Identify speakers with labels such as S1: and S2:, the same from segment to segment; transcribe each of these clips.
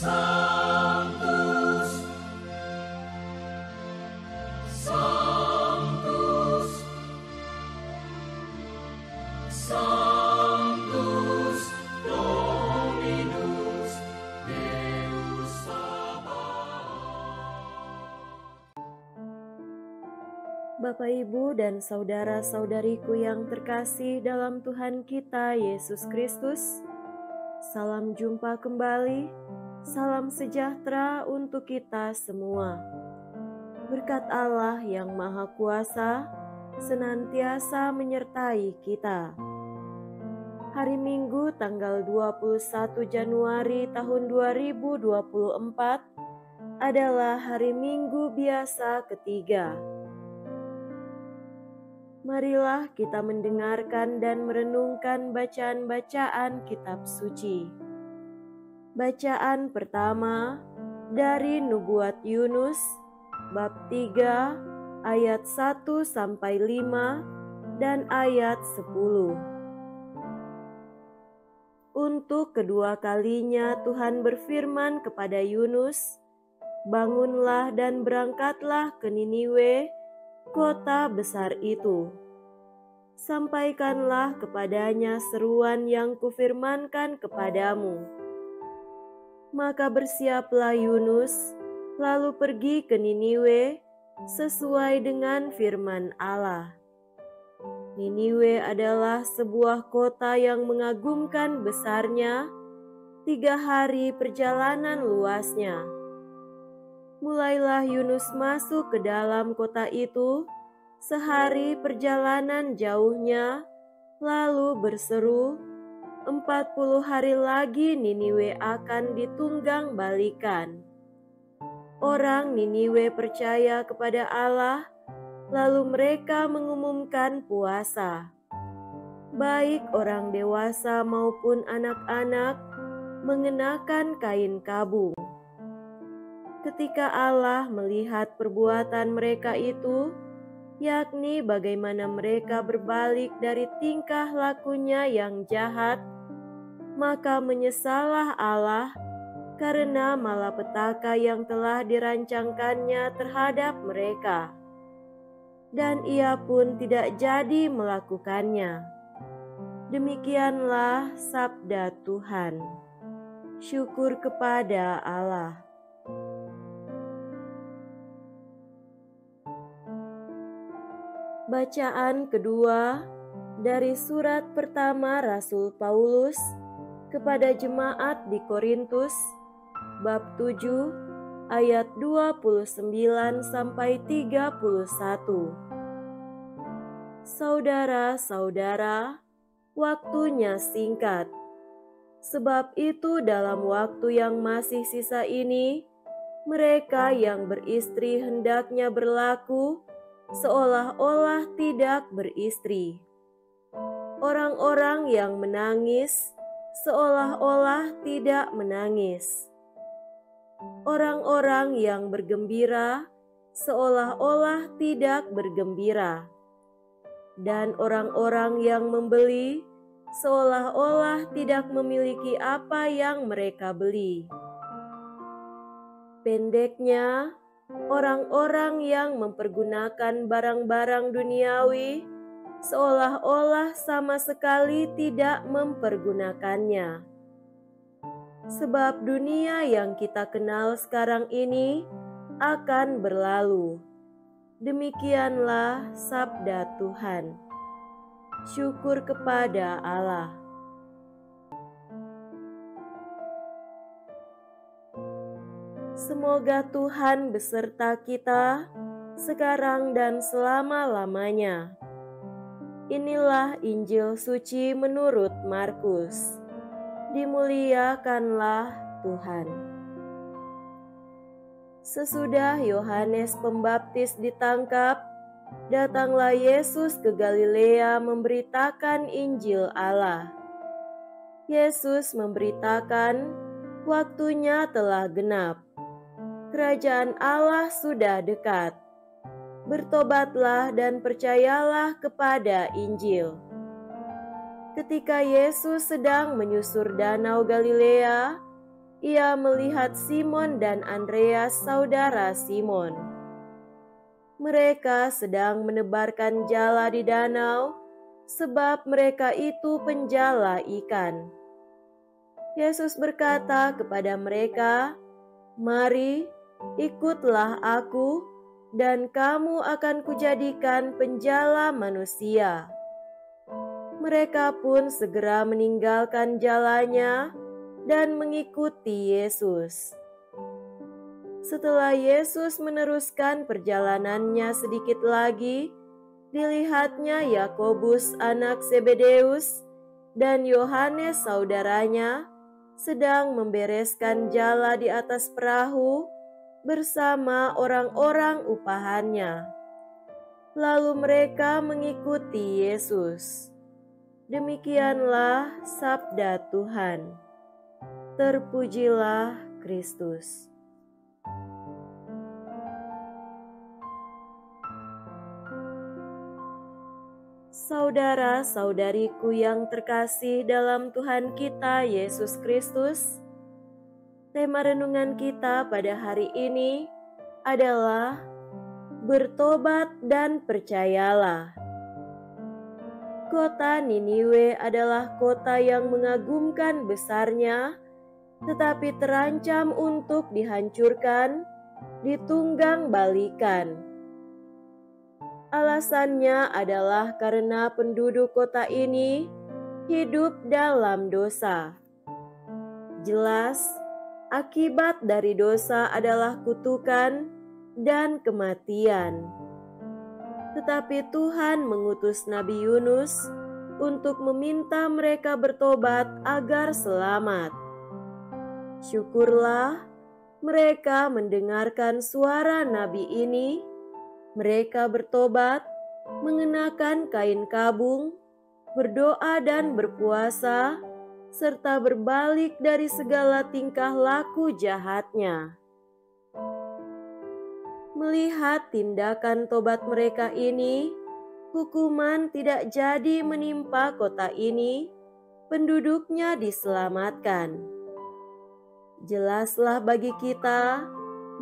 S1: Sanctus, Sanctus, Sanctus Dominus Deus Sabaoth.
S2: Bapak, Ibu, dan saudara-saudariku yang terkasih dalam Tuhan kita Yesus Kristus, salam jumpa kembali, salam sejahtera untuk kita semua. Berkat Allah yang Maha Kuasa senantiasa menyertai kita. Hari Minggu tanggal 21 Januari tahun 2024 adalah hari Minggu biasa ketiga. Marilah kita mendengarkan dan merenungkan bacaan-bacaan kitab suci. Bacaan pertama dari Nubuat Yunus, bab 3, ayat 1 sampai 5 dan ayat 10. Untuk kedua kalinya Tuhan berfirman kepada Yunus, "Bangunlah dan berangkatlah ke Niniwe, kota besar itu. Sampaikanlah kepadanya seruan yang kufirmankan kepadamu." Maka bersiaplah Yunus, lalu pergi ke Niniwe sesuai dengan firman Allah. Niniwe adalah sebuah kota yang mengagumkan besarnya, 3 hari perjalanan luasnya. Mulailah Yunus masuk ke dalam kota itu, sehari perjalanan jauhnya, lalu berseru, 40 hari lagi Niniwe akan ditunggang balikan. Orang Niniwe percaya kepada Allah, lalu mereka mengumumkan puasa. Baik orang dewasa maupun anak-anak mengenakan kain kabung. Ketika Allah melihat perbuatan mereka itu, yakni bagaimana mereka berbalik dari tingkah lakunya yang jahat, maka menyesallah Allah karena malapetaka yang telah dirancangkannya terhadap mereka, dan Ia pun tidak jadi melakukannya. Demikianlah sabda Tuhan. Syukur kepada Allah. Bacaan kedua dari surat pertama Rasul Paulus kepada jemaat di Korintus, bab 7 ayat 29 sampai 31. Saudara-saudara, waktunya singkat. Sebab itu dalam waktu yang masih sisa ini, mereka yang beristri hendaknya berlaku seolah-olah tidak beristri. Orang-orang yang menangis seolah-olah tidak menangis. Orang-orang yang bergembira seolah-olah tidak bergembira. Dan orang-orang yang membeli seolah-olah tidak memiliki apa yang mereka beli. Pendeknya, orang-orang yang mempergunakan barang-barang duniawi seolah-olah sama sekali tidak mempergunakannya. Sebab dunia yang kita kenal sekarang ini akan berlalu. Demikianlah sabda Tuhan. Syukur kepada Allah. Semoga Tuhan beserta kita sekarang dan selama-lamanya. Inilah Injil suci menurut Markus. Dimuliakanlah Tuhan. Sesudah Yohanes Pembaptis ditangkap, datanglah Yesus ke Galilea memberitakan Injil Allah. Yesus memberitakan, waktunya telah genap. Kerajaan Allah sudah dekat. Bertobatlah dan percayalah kepada Injil. Ketika Yesus sedang menyusur danau Galilea, ia melihat Simon dan Andreas, saudara Simon. Mereka sedang menebarkan jala di danau, sebab mereka itu penjala ikan. Yesus berkata kepada mereka, "Mari, ikutlah aku, dan kamu akan kujadikan penjala manusia." Mereka pun segera meninggalkan jalannya dan mengikuti Yesus. Setelah Yesus meneruskan perjalanannya sedikit lagi, dilihatnya Yakobus anak Zebedeus dan Yohanes saudaranya sedang membereskan jala di atas perahu bersama orang-orang upahannya. Lalu mereka mengikuti Yesus. Demikianlah sabda Tuhan. Terpujilah Kristus. Saudara-saudariku yang terkasih dalam Tuhan kita Yesus Kristus, tema renungan kita pada hari ini adalah bertobat dan percayalah. Kota Niniwe adalah kota yang mengagumkan besarnya, tetapi terancam untuk dihancurkan, ditunggang balikan. Alasannya adalah karena penduduk kota ini hidup dalam dosa. Jelas, akibat dari dosa adalah kutukan dan kematian. Tetapi Tuhan mengutus Nabi Yunus untuk meminta mereka bertobat agar selamat. Syukurlah mereka mendengarkan suara Nabi ini. Mereka bertobat, mengenakan kain kabung, berdoa dan berpuasa, serta berbalik dari segala tingkah laku jahatnya. Melihat tindakan tobat mereka ini, hukuman tidak jadi menimpa kota ini, penduduknya diselamatkan. Jelaslah bagi kita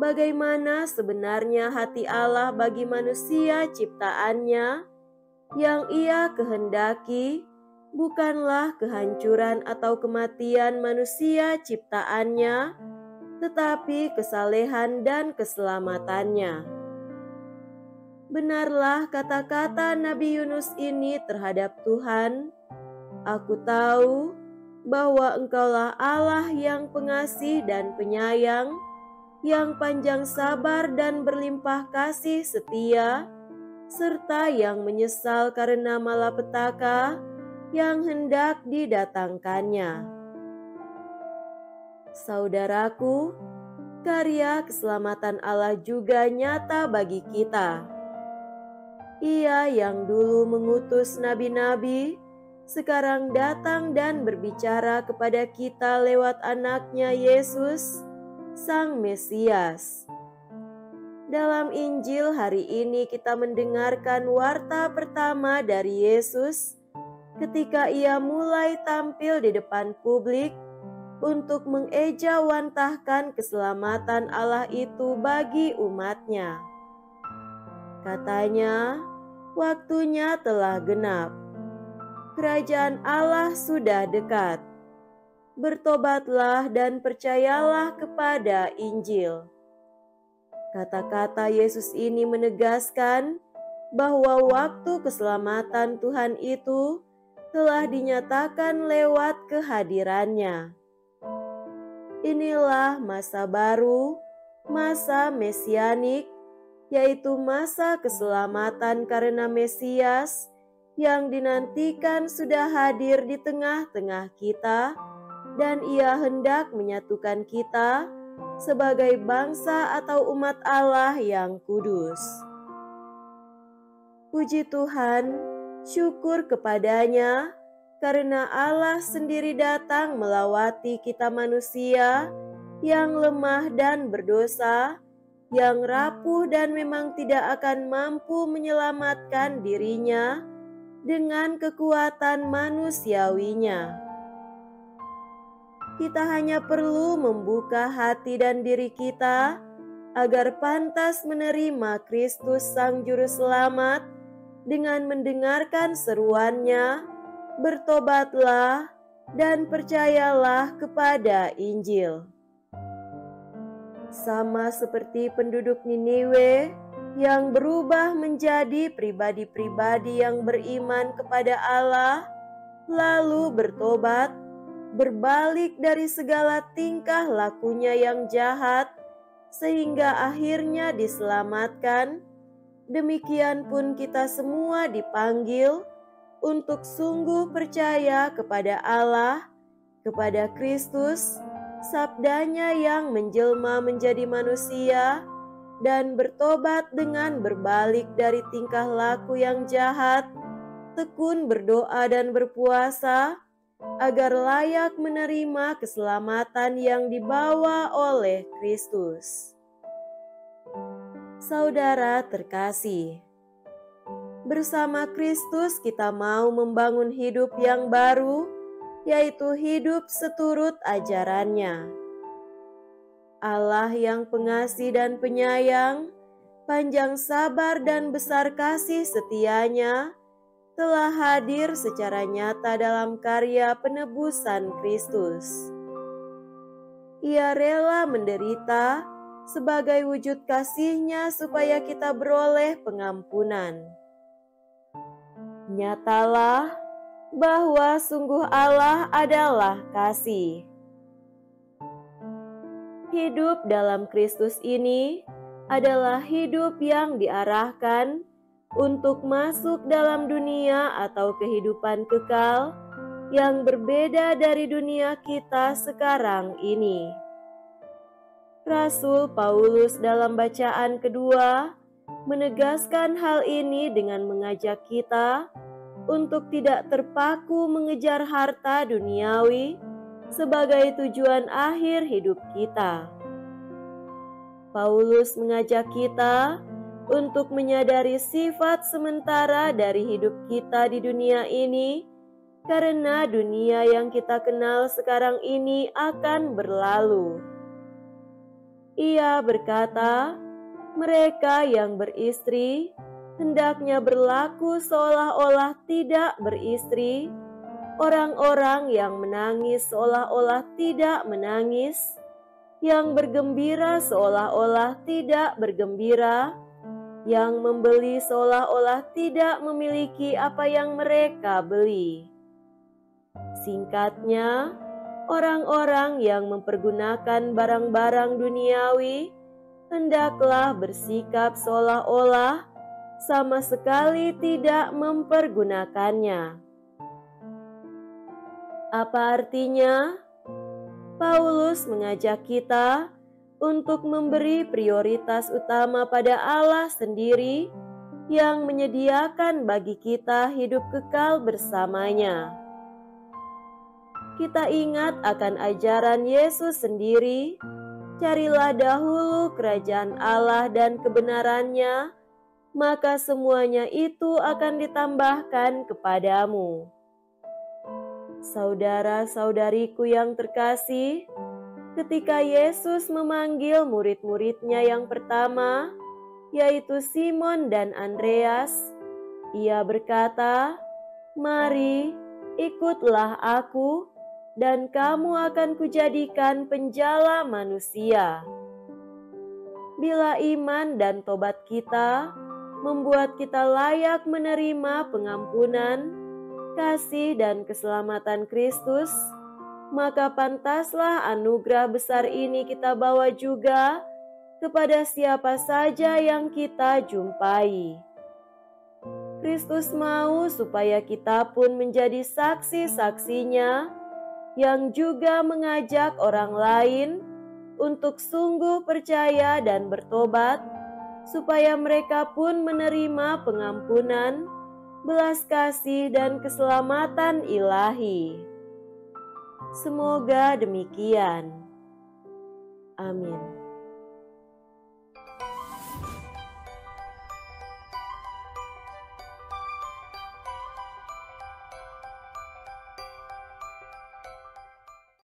S2: bagaimana sebenarnya hati Allah bagi manusia ciptaannya, yang Ia kehendaki bukanlah kehancuran atau kematian manusia ciptaannya, tetapi kesalehan dan keselamatannya. Benarlah kata-kata Nabi Yunus ini terhadap Tuhan, "Aku tahu bahwa Engkaulah Allah yang pengasih dan penyayang, yang panjang sabar dan berlimpah kasih setia, serta yang menyesal karena malapetaka yang hendak didatangkannya." Saudaraku, karya keselamatan Allah juga nyata bagi kita. Ia yang dulu mengutus nabi-nabi, sekarang datang dan berbicara kepada kita lewat anaknya Yesus, Sang Mesias. Dalam Injil hari ini kita mendengarkan warta pertama dari Yesus ketika Ia mulai tampil di depan publik untuk mengejawantahkan keselamatan Allah itu bagi umatnya. Katanya, waktunya telah genap. Kerajaan Allah sudah dekat. Bertobatlah dan percayalah kepada Injil. Kata-kata Yesus ini menegaskan bahwa waktu keselamatan Tuhan itu telah dinyatakan lewat kehadirannya. Inilah masa baru, masa mesianik, yaitu masa keselamatan karena Mesias yang dinantikan sudah hadir di tengah-tengah kita, dan Ia hendak menyatukan kita sebagai bangsa atau umat Allah yang kudus. Puji Tuhan, syukur kepadanya, karena Allah sendiri datang melawati kita manusia yang lemah dan berdosa, yang rapuh dan memang tidak akan mampu menyelamatkan dirinya dengan kekuatan manusiawinya. Kita hanya perlu membuka hati dan diri kita agar pantas menerima Kristus Sang Juru Selamat dengan mendengarkan seruannya, bertobatlah dan percayalah kepada Injil. Sama seperti penduduk Niniwe yang berubah menjadi pribadi-pribadi yang beriman kepada Allah, lalu bertobat, berbalik dari segala tingkah lakunya yang jahat, sehingga akhirnya diselamatkan. Demikian pun kita semua dipanggil untuk sungguh percaya kepada Allah, kepada Kristus, sabdanya yang menjelma menjadi manusia, dan bertobat dengan berbalik dari tingkah laku yang jahat, tekun berdoa dan berpuasa, agar layak menerima keselamatan yang dibawa oleh Kristus. Saudara terkasih, bersama Kristus kita mau membangun hidup yang baru, yaitu hidup seturut ajarannya. Allah yang pengasih dan penyayang, panjang sabar dan besar kasih setianya, telah hadir secara nyata dalam karya penebusan Kristus. Ia rela menderita sebagai wujud kasih-Nya supaya kita beroleh pengampunan. Nyatalah bahwa sungguh Allah adalah kasih. Hidup dalam Kristus ini adalah hidup yang diarahkan untuk masuk dalam dunia atau kehidupan kekal yang berbeda dari dunia kita sekarang ini. Rasul Paulus dalam bacaan kedua menegaskan hal ini dengan mengajak kita untuk tidak terpaku mengejar harta duniawi sebagai tujuan akhir hidup kita. Paulus mengajak kita untuk menyadari sifat sementara dari hidup kita di dunia ini, karena dunia yang kita kenal sekarang ini akan berlalu. Ia berkata, mereka yang beristri hendaknya berlaku seolah-olah tidak beristri, orang-orang yang menangis seolah-olah tidak menangis, yang bergembira seolah-olah tidak bergembira, yang membeli seolah-olah tidak memiliki apa yang mereka beli. Singkatnya, orang-orang yang mempergunakan barang-barang duniawi hendaklah bersikap seolah-olah sama sekali tidak mempergunakannya. Apa artinya? Paulus mengajak kita untuk memberi prioritas utama pada Allah sendiri yang menyediakan bagi kita hidup kekal bersamanya. Kita ingat akan ajaran Yesus sendiri, carilah dahulu kerajaan Allah dan kebenarannya, maka semuanya itu akan ditambahkan kepadamu. Saudara-saudariku yang terkasih, ketika Yesus memanggil murid-muridnya yang pertama, yaitu Simon dan Andreas, Ia berkata, "Mari, ikutlah aku, dan kamu akan kujadikan penjala manusia." Bila iman dan tobat kita membuat kita layak menerima pengampunan, kasih dan keselamatan Kristus, maka pantaslah anugerah besar ini kita bawa juga kepada siapa saja yang kita jumpai. Kristus mau supaya kita pun menjadi saksi-saksinya yang juga mengajak orang lain untuk sungguh percaya dan bertobat, supaya mereka pun menerima pengampunan, belas kasih dan keselamatan ilahi. Semoga demikian. Amin.